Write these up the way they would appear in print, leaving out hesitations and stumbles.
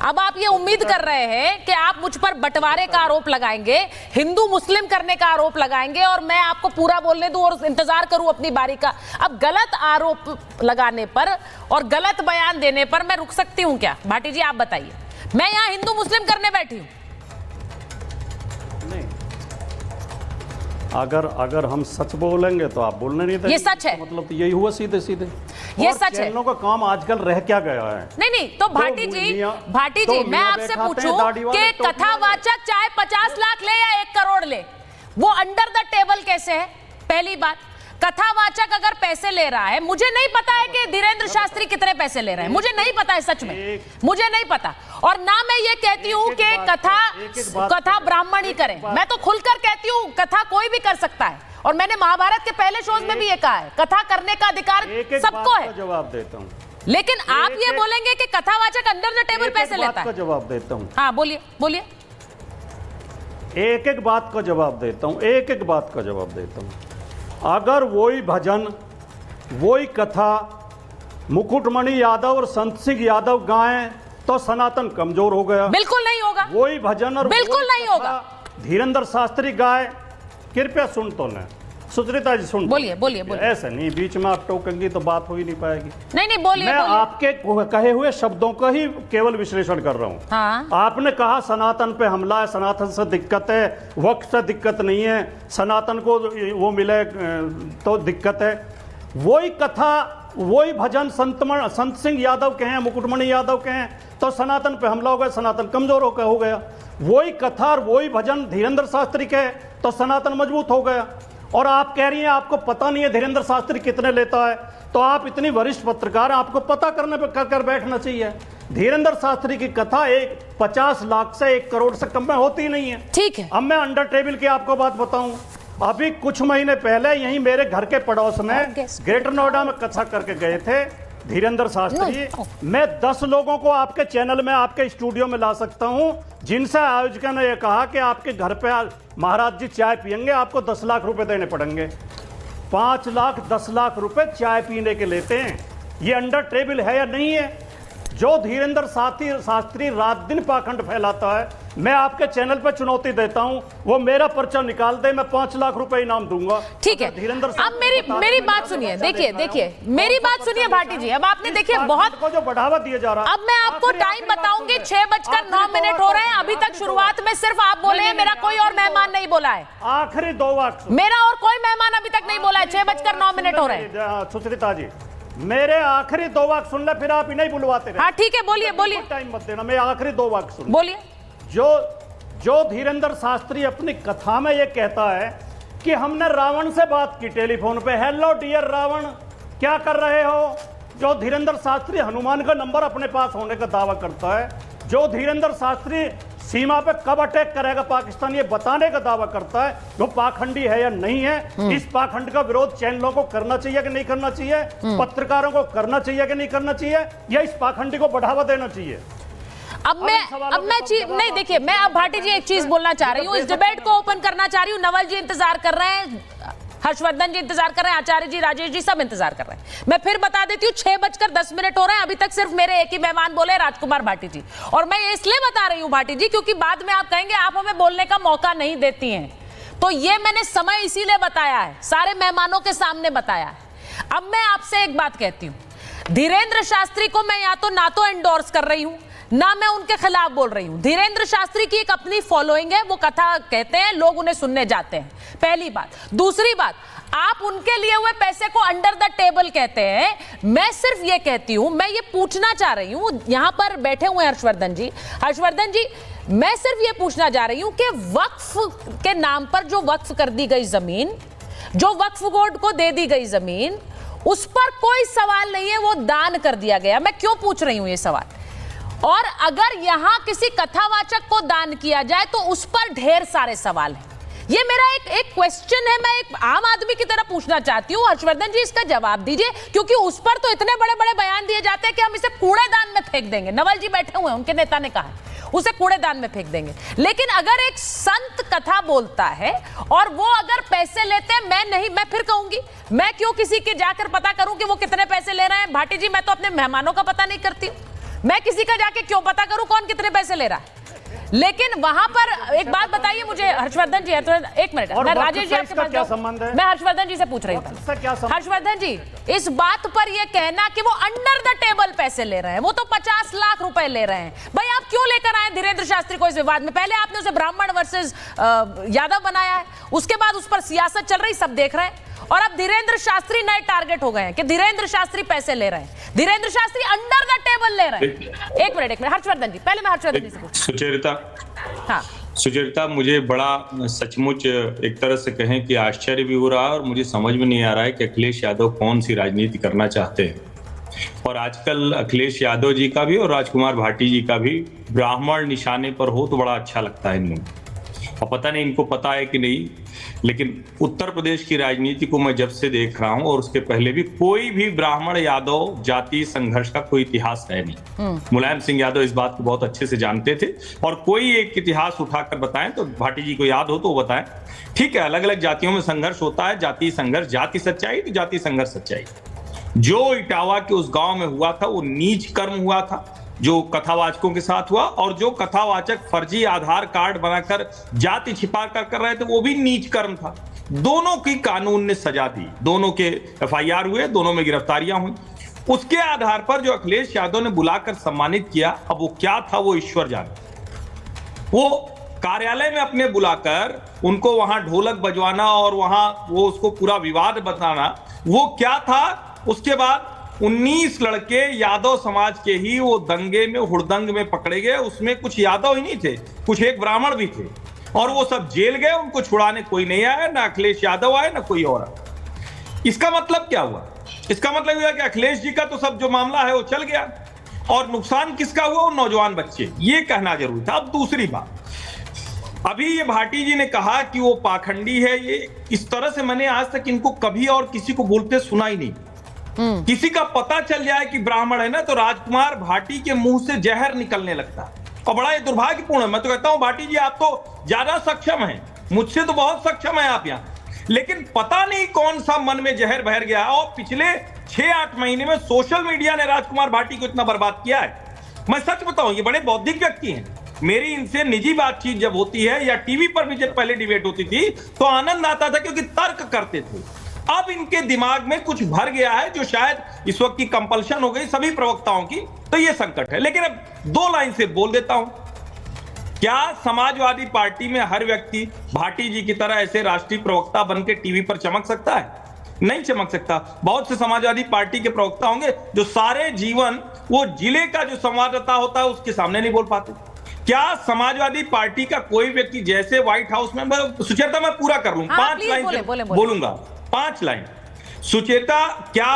अब आप ये उम्मीद कर रहे हैं कि आप मुझ पर बंटवारे का आरोप लगाएंगे, हिंदू मुस्लिम करने का आरोप लगाएंगे और मैं आपको पूरा बोलने दूं और इंतजार करूं अपनी बारी का। अब गलत आरोप लगाने पर और गलत बयान देने पर मैं रुक सकती हूं क्या? भाटी जी आप बताइए, मैं यहां हिंदू मुस्लिम करने बैठी हूं। अगर हम सच बोलेंगे तो आप बोलने नहीं देंगे। ये सच है, मतलब यही हुआ सीधे सीधे। ये सच है। चैनलों का काम आजकल रह क्या गया है? नहीं तो भाटी जी मैं आपसे पूछूं कि कथावाचक चाहे 50 लाख ले या 1 करोड़ ले, वो अंडर द टेबल कैसे है? पहली बात, कथावाचक अगर पैसे ले रहा है, मुझे नहीं पता है कि धीरेन्द्र शास्त्री कितने पैसे ले रहे हैं, मुझे नहीं पता है, सच में मुझे नहीं पता। और ना मैं ये कहती हूं कि कथा ब्राह्मण ही करें, मैं तो खुलकर कहती हूं कथा कोई भी कर सकता है, और मैंने महाभारत के पहले शोज में भी ये कहा है, कथा करने का अधिकार सबको है। जवाब देता हूं, लेकिन आप ये बोलेंगे कि कथावाचक अंडर द टेबल पैसे लेता है। जवाब देता हूं। हाँ बोलिए बोलिए। एक बात का जवाब देता हूं, एक बात का जवाब देता हूं। अगर वही भजन, वही कथा मुकुटमणि यादव और संत सिंह यादव गाएं तो सनातन कमजोर हो गया? बिल्कुल नहीं होगा। वही भजन और बिल्कुल नहीं होगा। धीरेन्द्र शास्त्री गाए, कृपया सुन तो लें। सुचरिता जी सुन, बोलिए बोलिए बोलिए। ऐसे नहीं बीच में आप टोकेंगी तो बात हो ही नहीं पाएगी। नहीं बोलिए। मैं आपके कहे हुए शब्दों का ही केवल विश्लेषण कर रहा हूं। हाँ। आपने कहा सनातन पे हमला है, सनातन से दिक्कत है, वक्त से दिक्कत नहीं है, सनातन को वो मिले तो दिक्कत है। वही कथा, वही भजन संत सिंह यादव के हैं, मुकुटमणि यादव के हैं तो सनातन पे हमला हो गया, सनातन कमजोर हो गया। वही कथा और वही भजन धीरेन्द्र शास्त्री के है तो सनातन मजबूत हो गया। और आप कह रही हैं आपको पता नहीं है धीरेन्द्र शास्त्री कितने लेता है, तो आप इतनी वरिष्ठ पत्रकार, आपको पता करने पे कर बैठना चाहिए। धीरेन्द्र शास्त्री की कथा 50 लाख से 1 करोड़ से कम में होती नहीं है। ठीक है। अब मैं अंडर टेबल की आपको बात बताऊं, अभी कुछ महीने पहले यही मेरे घर के पड़ोस में ग्रेटर नोएडा में कथा करके गए थे धीरेन्द्र शास्त्री। मैं 10 लोगों को आपके चैनल में, आपके स्टूडियो में ला सकता हूं जिनसे आयोजकों ने यह कहा कि आपके घर पे महाराज जी चाय पियेंगे, आपको 10 लाख रुपए देने पड़ेंगे। 5 लाख 10 लाख रुपए चाय पीने के लेते हैं। ये अंडर टेबल है या नहीं है? जो धीरेन्द्र शास्त्री रात दिन पाखंड फैलाता है, मैं आपके चैनल पर चुनौती देता हूं, वो मेरा पर्चा निकाल दे, मैं 5 लाख रुपए इनाम दूंगा। ठीक है। धीरेन्द्र अब मेरी बात सुनिए, देखिए मेरी बात सुनिए भाटी जी। अब आपने देखिए बहुत को जो बढ़ावा दिया जा रहा है। अब मैं आपको टाइम बताऊंगी, 6:09 हो रहे हैं। अभी तक शुरुआत में सिर्फ आप बोले हैं, मेरा कोई और मेहमान नहीं बोला है। आखिरी 2 वाक्य मेरा और कोई मेहमान अभी तक नहीं बोला है। 6:09 हो रहे हैं। सुचरिता जी मेरे आखिरी 2 वाक्य सुन ले, फिर आप ही नहीं बुलवाते रहे। हाँ ठीक है, बोलिए बोलिए। टाइम मत देना, मैं आखिरी 2 वाक्य सुन। बोलिए। जो धीरेन्द्र शास्त्री अपनी कथा में ये कहता है कि हमने रावण से बात की टेलीफोन पे, हेलो डियर रावण क्या कर रहे हो? जो धीरेन्द्र शास्त्री हनुमान का नंबर अपने पास होने का दावा करता है, जो धीरेन्द्र शास्त्री सीमा पे कब अटैक करेगा पाकिस्तान ये बताने का दावा करता है, वो पाखंडी है या नहीं है? इस पाखंड का विरोध चैनलों को करना चाहिए कि नहीं करना चाहिए? पत्रकारों को करना चाहिए कि नहीं करना चाहिए? या इस पाखंडी को बढ़ावा देना चाहिए? अब मैं चीज नहीं, देखिए मैं अब भाटी जी एक चीज बोलना चाह रही हूँ, इस डिबेट को ओपन करना चाह रही हूँ। नवल जी इंतजार कर रहे हैं, हर्षवर्धन जी इंतजार कर रहे हैं, आचार्य जी, राजेश जी सब इंतजार कर रहे हैं। मैं फिर बता देती हूँ, 6:10 हो रहे हैं। अभी तक सिर्फ मेरे एक ही मेहमान बोले, राजकुमार भाटी जी। और मैं ये इसलिए बता रही हूँ भाटी जी क्योंकि बाद में आप कहेंगे आप हमें बोलने का मौका नहीं देती हैं, तो ये मैंने समय इसीलिए बताया है, सारे मेहमानों के सामने बताया है। अब मैं आपसे एक बात कहती हूँ, धीरेन्द्र शास्त्री को मैं या तो एंडोर्स कर रही हूँ, ना मैं उनके खिलाफ बोल रही हूं। धीरेन्द्र शास्त्री की एक अपनी फॉलोइंग है, वो कथा कहते हैं, लोग उन्हें सुनने जाते हैं, पहली बात। दूसरी बात, आप उनके लिए हुए पैसे को अंडर द टेबल कहते हैं। मैं सिर्फ ये कहती हूं, मैं ये पूछना चाह रही हूं, यहां पर बैठे हुए हर्षवर्धन जी, मैं सिर्फ ये पूछना चाह रही हूं कि वक्फ के नाम पर जो वक्फ कर दी गई जमीन, जो वक्फ बोर्ड को दे दी गई जमीन, उस पर कोई सवाल नहीं है, वो दान कर दिया गया। मैं क्यों पूछ रही हूं ये सवाल? और अगर यहां किसी कथावाचक को दान किया जाए तो उस पर ढेर सारे सवाल हैं। ये मेरा एक क्वेश्चन है, मैं एक आम आदमी की तरह पूछना चाहती हूं। हर्षवर्धन जी इसका जवाब दीजिए, क्योंकि उस पर तो इतने बड़े बड़े बयान दिए जाते हैं कि हम इसे कूड़ेदान में फेंक देंगे। नवल जी बैठे हुए हैं, उनके नेता ने कहा उसे कूड़ेदान में फेंक देंगे। लेकिन अगर एक संत कथा बोलता है और वो अगर पैसे लेते हैं, मैं फिर कहूंगी, मैं क्यों किसी के जाकर पता करूं कि वो कितने पैसे ले रहे हैं? भाटी जी मैं तो अपने मेहमानों का पता नहीं करती हूं। मैं किसी का जाके क्यों पता करूं कौन कितने पैसे ले रहा है? लेकिन वहां पर एक बात बताइए मुझे हर्षवर्धन जी, एक मिनट, मैं राजेश जी आपके पास क्या संबंध है? मैं हर्षवर्धन जी से पूछ रही हूँ। हर्षवर्धन जी, इस बात पर यह कहना कि वो अंडर द टेबल पैसे ले रहे हैं, वो तो 50 लाख रुपए ले रहे हैं, भाई आप क्यों लेकर आए धीरेन्द्र शास्त्री को इस विवाद में? पहले आपने उसे ब्राह्मण वर्सेस यादव बनाया है, उसके बाद उस पर सियासत चल रही, सब देख रहे हैं, और अब धीरेन्द्र शास्त्री नए टारगेट हो गए हैं कि धीरेन्द्र शास्त्री पैसे ले रहे हैं, Dhirendra Shastri under the table ले रहे हैं। एक मिनट हर्षवर्धन जी, पहले मैं हर्षवर्धन जी से पूछूं। सुचरिता, हाँ सुचरिता, मुझे बड़ा सचमुच एक तरह से कहें कि आश्चर्य भी हो रहा है और मुझे समझ में नहीं आ रहा है कि अखिलेश यादव कौन सी राजनीति करना चाहते हैं। और आजकल अखिलेश यादव जी का भी और राजकुमार भाटी जी का भी ब्राह्मण निशाने पर हो तो बड़ा अच्छा लगता है इन लोगों को। और पता नहीं इनको पता है कि नहीं, लेकिन उत्तर प्रदेश की राजनीति को मैं जब से देख रहा हूं और उसके पहले भी, कोई भी ब्राह्मण यादव जाति संघर्ष का कोई इतिहास है नहीं। मुलायम सिंह यादव इस बात को बहुत अच्छे से जानते थे, और कोई एक इतिहास उठाकर बताएं तो भाटी जी को याद हो तो बताएं। ठीक है, अलग अलग जातियों में संघर्ष होता है, जाति संघर्ष, जाति सच्चाई तो जाति संघर्ष सच्चाई। जो इटावा के उस गांव में हुआ था वो नीच कर्म हुआ था जो कथावाचकों के साथ हुआ, और जो कथावाचक फर्जी आधार कार्ड बनाकर जाति छिपा कर रहे थे वो भी नीच कर्म था। दोनों की कानून ने सजा दी, दोनों के एफआईआर हुए, दोनों में गिरफ्तारियां हुई। उसके आधार पर जो अखिलेश यादव ने बुलाकर सम्मानित किया, अब वो क्या था वो ईश्वर जाने। वो कार्यालय में अपने बुलाकर उनको वहां ढोलक बजवाना और वहां वो उसको पूरा विवाद बताना, वो क्या था? उसके बाद 19 लड़के यादव समाज के ही वो दंगे में, हुड़दंग में पकड़े गए। उसमें कुछ यादव ही नहीं थे, कुछ एक ब्राह्मण भी थे, और वो सब जेल गए। उनको छुड़ाने कोई नहीं आया, ना अखिलेश यादव आए ना कोई और। इसका मतलब क्या हुआ? इसका मतलब हुआ कि अखिलेश जी का तो सब जो मामला है वो चल गया, और नुकसान किसका हुआ? वो नौजवान बच्चे। ये कहना जरूरी था। अब दूसरी बात, अभी ये भाटी जी ने कहा कि वो पाखंडी है, ये इस तरह से मैंने आज तक इनको कभी और किसी को बोलते सुना ही नहीं। किसी का पता चल जाए कि ब्राह्मण है ना, तो राजकुमार भाटी के मुंह से जहर निकलने लगता है, और बड़ा ये दुर्भाग्यपूर्ण है। मैं तो कहता हूं भाटी जी आप तो ज्यादा सक्षम हैं, मुझसे तो बहुत सक्षम है आप यहाँ, लेकिन पता नहीं कौन सा मन में जहर बहर गया, और पिछले 6-8 महीने में सोशल मीडिया ने राजकुमार भाटी को इतना बर्बाद किया है। मैं सच बताऊं, ये बड़े बौद्धिक व्यक्ति हैं। मेरी इनसे निजी बातचीत जब होती है या टीवी पर भी जब पहले डिबेट होती थी तो आनंद आता था, क्योंकि तर्क करते थे। अब इनके दिमाग में कुछ भर गया है जो शायद इस वक्त की कंपल्शन हो गई सभी प्रवक्ताओं की, तो ये संकट है। लेकिन अब 2 लाइन से बोल देता हूं, क्या समाजवादी पार्टी में हर व्यक्ति भाटी जी की तरह ऐसे राष्ट्रीय प्रवक्ता बनकर टीवी पर चमक सकता है? नहीं चमक सकता। बहुत से समाजवादी पार्टी के प्रवक्ता होंगे जो सारे जीवन वो जिले का जो संवाददाता होता है उसके सामने नहीं बोल पाते। क्या समाजवादी पार्टी का कोई व्यक्ति जैसे व्हाइट हाउस में, सुचेता मैं पूरा कर लूं, 5 लाइन बोलूंगा, 5 लाइन। सुचेता, क्या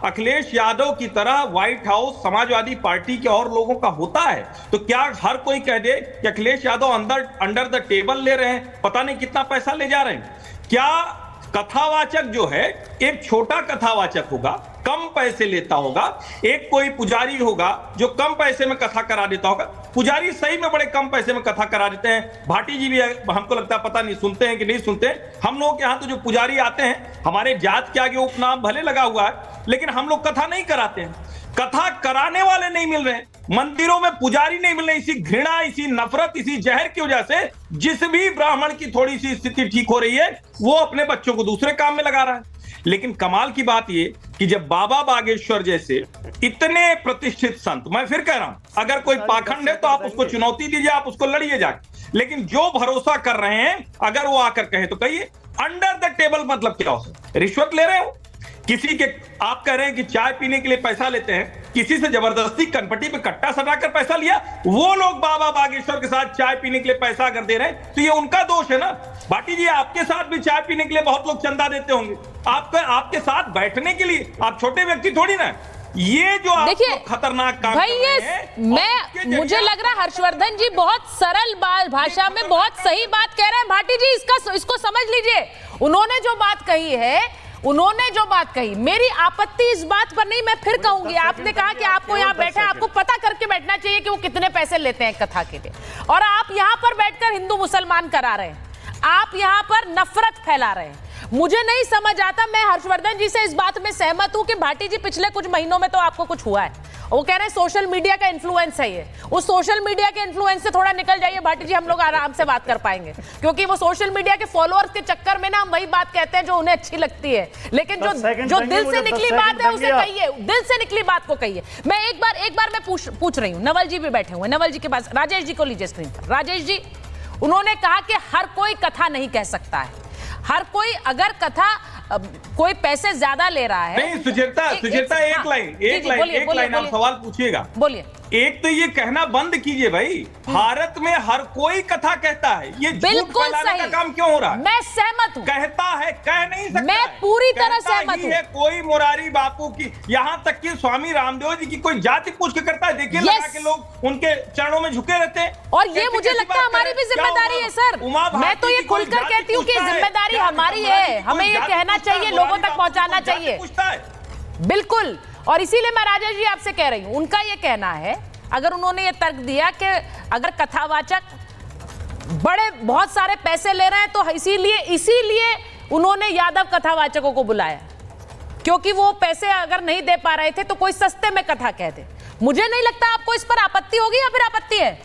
अखिलेश यादव की तरह व्हाइट हाउस समाजवादी पार्टी के और लोगों का होता है? तो क्या हर कोई कह दे कि Akhilesh Yadav under the table ले रहे हैं, पता नहीं कितना पैसा ले जा रहे हैं? क्या कथावाचक जो है एक छोटा कथावाचक होगा, कम पैसे लेता होगा, एक कोई पुजारी होगा जो कम पैसे में कथा करा देता होगा? पुजारी सही में बड़े कम पैसे में कथा करा देते हैं। भाटी जी भी हमको लगता है पता नहीं सुनते हैं कि नहीं सुनते। हम लोग के यहाँ तो जो पुजारी आते हैं, हमारे जात के आगे उपनाम भले लगा हुआ है, लेकिन हम लोग कथा नहीं कराते हैं। कथा कराने वाले नहीं मिल रहे, मंदिरों में पुजारी नहीं मिल रहे। इसी घृणा, इसी नफरत, इसी जहर की वजह से जिस भी ब्राह्मण की थोड़ी सी स्थिति ठीक हो रही है वो अपने बच्चों को दूसरे काम में लगा रहा है। लेकिन कमाल की बात ये कि जब बाबा बागेश्वर जैसे इतने प्रतिष्ठित संत, मैं फिर कह रहा हूं, अगर कोई पाखंड है तो आप उसको चुनौती दीजिए, आप उसको लड़िए जाके, लेकिन जो भरोसा कर रहे हैं अगर वो आकर कहे तो कहिए। अंडर द टेबल मतलब क्या हो सकता है? रिश्वत ले रहे हो किसी के, आप कह रहे हैं कि चाय पीने के लिए पैसा लेते हैं, किसी से जबरदस्ती कनपट्टी पे कट्टा सटाकर पैसा लिया, वो लोग बाबा बागेश्वर के साथ चाय पीने के लिए पैसा अगर दे रहे हैं तो ये उनका दोष है ना। भाटी जी, आपके साथ भी चाय पीने के लिए बहुत लोग चंदा देते होंगे, आपके साथ बैठने के लिए, आप छोटे व्यक्ति थोड़ी ना। ये जो आप खतरनाक काम भाई ये मुझे लग रहा है हर्षवर्धन जी बहुत सरल भाषा में बहुत सही बात कह रहे हैं। भाटी जी इसको समझ लीजिए, उन्होंने जो बात कही, मेरी आपत्ति इस बात पर नहीं, मैं फिर कहूंगी, आपने कहा कि आपको यहाँ बैठा, आपको पता करके बैठना चाहिए कि वो कितने पैसे लेते हैं कथा के लिए, और आप यहाँ पर बैठकर हिंदू मुसलमान करा रहे हैं, आप यहाँ पर नफरत फैला रहे हैं। मुझे नहीं समझ आता। मैं हर्षवर्धन जी से इस बात में सहमत हूं कि भाटी जी पिछले कुछ महीनों में तो आपको कुछ हुआ है, वो कह रहे हैं सोशल मीडिया का इन्फ्लुएंस है ये। उस सोशल मीडिया के इन्फ्लुएंस से थोड़ा निकल जाइए भाटी जी, हम लोग आराम से बात कर पाएंगे, क्योंकि वो सोशल मीडिया के फॉलोअर्स के चक्कर में ना हम वही बात कहते हैं जो उन्हें अच्छी लगती है, लेकिन जो दिल से निकली बात है उसे कहिए, दिल से निकली बात को कहिए। मैं एक बार मैं पूछ रही हूँ, नवल जी भी बैठे हुए, नवल जी के पास, राजेश जी को लीजिए स्क्रीन पर। राजेश जी, उन्होंने कहा कि हर कोई कथा नहीं कह सकता है, हर कोई अगर कथा कोई पैसे ज्यादा ले रहा है। नहीं सुचेता, एक लाइन आप सवाल पूछिएगा। बोलिए। एक तो ये कहना बंद कीजिए भाई, भारत में हर कोई कथा कहता है, ये झूठ फैलाने का काम क्यों हो रहा है? मैं सहमत हूं। कहता है, कह नहीं सकता, मैं पूरी तरह सहमत हूं। कोई मुरारी बापू की, यहाँ तक कि स्वामी रामदेव जी की कोई जाति पूछ के करता है, देखिए लगा के लोग उनके चरणों में झुके रहते हैं। और ये मुझे लगता है हमारी भी जिम्मेदारी है सर, मैं तो ये खुलकर कहती हूँ कि जिम्मेदारी हमारी है, हमें ये कहना चाहिए, लोगों तक पहुंचाना चाहिए। बिल्कुल, और इसीलिए मैं राजेश जी आपसे कह रही हूं, उनका ये कहना है, अगर उन्होंने ये तर्क दिया कि अगर कथावाचक बहुत सारे पैसे ले रहे हैं तो इसीलिए उन्होंने यादव कथावाचकों को बुलाया, क्योंकि वो पैसे अगर नहीं दे पा रहे थे तो कोई सस्ते में कथा कह दे। मुझे नहीं लगता आपको इस पर आपत्ति होगी या फिर आपत्ति है?